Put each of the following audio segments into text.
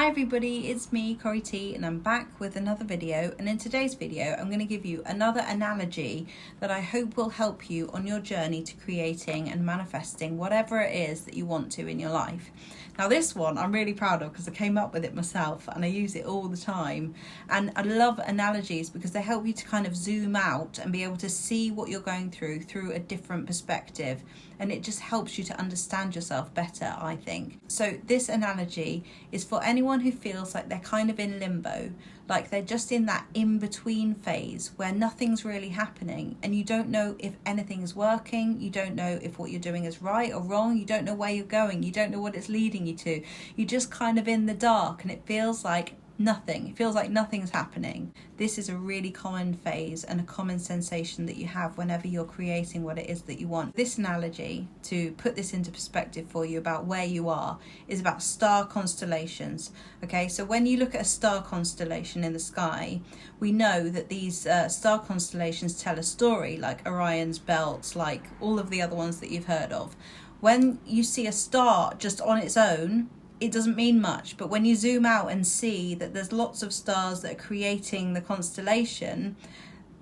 Hi everybody, it's me, Corrie T, and I'm back with another video. And in today's video, I'm going to give you another analogy that I hope will help you on your journey to creating and manifesting whatever it is that you want to in your life. Now this one I'm really proud of because I came up with it myself and I use it all the time. And I love analogies because they help you to kind of zoom out and be able to see what you're going through a different perspective. And it just helps you to understand yourself better, I think. So this analogy is for anyone who feels like they're kind of in limbo, like they're just in that in-between phase where nothing's really happening and you don't know if anything is working, you don't know if what you're doing is right or wrong, you don't know where you're going, you don't know what it's leading you to. You're just kind of in the dark and it feels like nothing. It feels like nothing's happening. This is a really common phase and a common sensation that you have whenever you're creating what it is that you want. This analogy, to put this into perspective for you about where you are, is about star constellations. Okay, so when you look at a star constellation in the sky, we know that these star constellations tell a story, like Orion's belt, like all of the other ones that you've heard of. When you see a star just on its own, it doesn't mean much, but when you zoom out and see that there's lots of stars that are creating the constellation,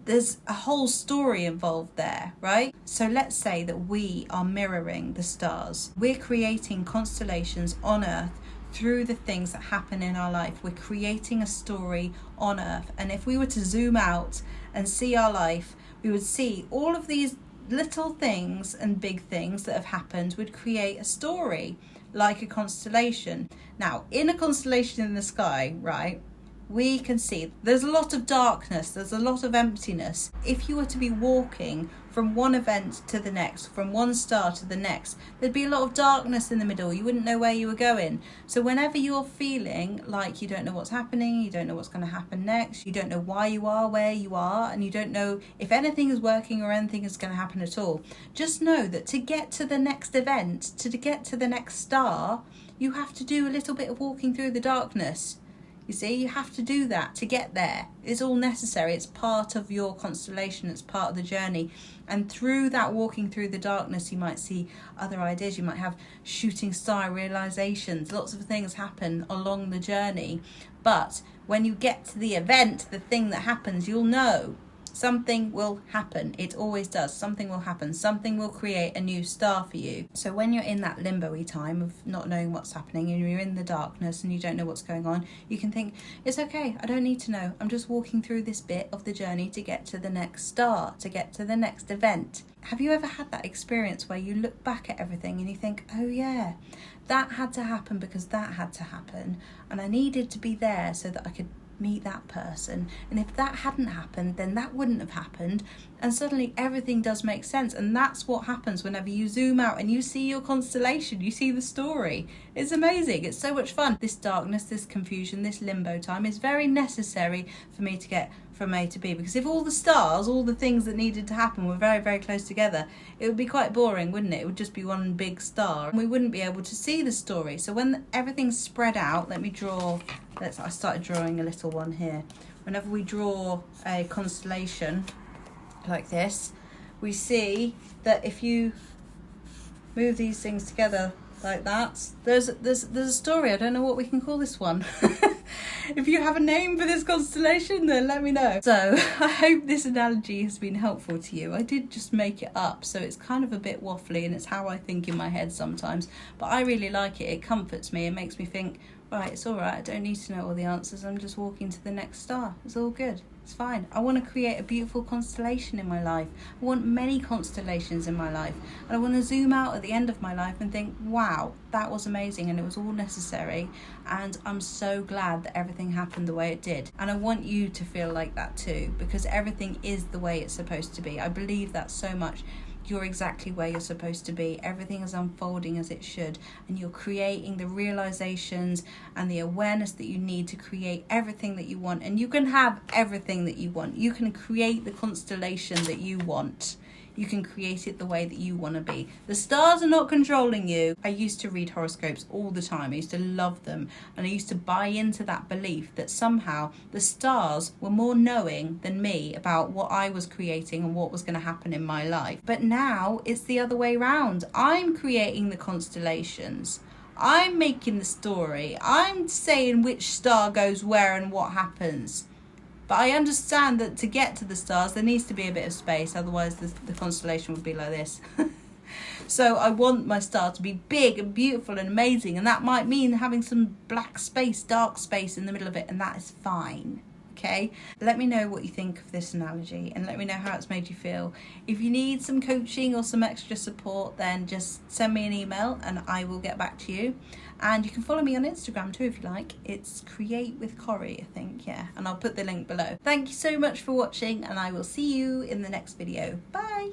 there's a whole story involved there, right? So let's say that we are mirroring the stars. We're creating constellations on Earth through the things that happen in our life. We're creating a story on Earth. And if we were to zoom out and see our life, we would see all of these little things and big things that have happened would create a story, like a constellation. Now, in a constellation in the sky, right, we can see there's a lot of darkness, there's a lot of emptiness. If you were to be walking from one event to the next, from one star to the next, there'd be a lot of darkness in the middle. You wouldn't know where you were going. So whenever you're feeling like you don't know what's happening, you don't know what's going to happen next, you don't know why you are where you are, and you don't know if anything is working or anything is going to happen at all, just know that to get to the next event, to get to the next star, you have to do a little bit of walking through the darkness. You see, you have to do that to get there. It's all necessary. It's part of your constellation. It's part of the journey. And through that walking through the darkness, you might see other ideas. You might have shooting star realizations. Lots of things happen along the journey. But when you get to the event, the thing that happens, you'll know. Something will happen. It always does. Something will happen. Something will create a new star for you. So when you're in that limbo-y time of not knowing what's happening and you're in the darkness and you don't know what's going on, you can think, it's okay, I don't need to know. I'm just walking through this bit of the journey to get to the next star, to get to the next event. Have you ever had that experience where you look back at everything and you think, oh yeah, that had to happen because that had to happen, and I needed to be there so that I could meet that person, and if that hadn't happened then that wouldn't have happened, and suddenly everything does make sense. And that's what happens whenever you zoom out and you see your constellation, you see the story. It's amazing. It's so much fun. This darkness, this confusion, this limbo time is very necessary for me to get from A to B, because if all the stars, all the things that needed to happen were very, very close together, it would be quite boring, wouldn't it? It would just be one big star and we wouldn't be able to see the story. So when everything's spread out, let me draw, I started drawing a little one here. Whenever we draw a constellation like this, we see that if you move these things together like that, there's a story. I don't know what we can call this one. If you have a name for this constellation, then let me know. So I hope this analogy has been helpful to you. I did just make it up, so it's kind of a bit waffly and it's how I think in my head sometimes, but I really like it. It comforts me. It makes me think, right, it's all right. I don't need to know all the answers. I'm just walking to the next star. It's all good. It's fine. I want to create a beautiful constellation in my life. I want many constellations in my life. And I want to zoom out at the end of my life and think, wow, that was amazing and it was all necessary. And I'm so glad that everything happened the way it did. And I want you to feel like that too, because everything is the way it's supposed to be. I believe that so much. You're exactly where you're supposed to be. Everything is unfolding as it should, and you're creating the realizations and the awareness that you need to create everything that you want. And you can have everything that you want. You can create the constellation that you want. You can create it the way that you want to be. The stars are not controlling you. I used to read horoscopes all the time. I used to love them. And I used to buy into that belief that somehow the stars were more knowing than me about what I was creating and what was going to happen in my life. But now it's the other way around. I'm creating the constellations. I'm making the story. I'm saying which star goes where and what happens. But I understand that to get to the stars, there needs to be a bit of space. Otherwise, the constellation would be like this. So I want my star to be big and beautiful and amazing. And that might mean having some black space, dark space in the middle of it. And that is fine. Okay, let me know what you think of this analogy and let me know how it's made you feel. If you need some coaching or some extra support, then just send me an email and I will get back to you. And you can follow me on Instagram too if you like. It's Create with Corrie, I think, yeah, and I'll put the link below. Thank you so much for watching and I will see you in the next video. Bye.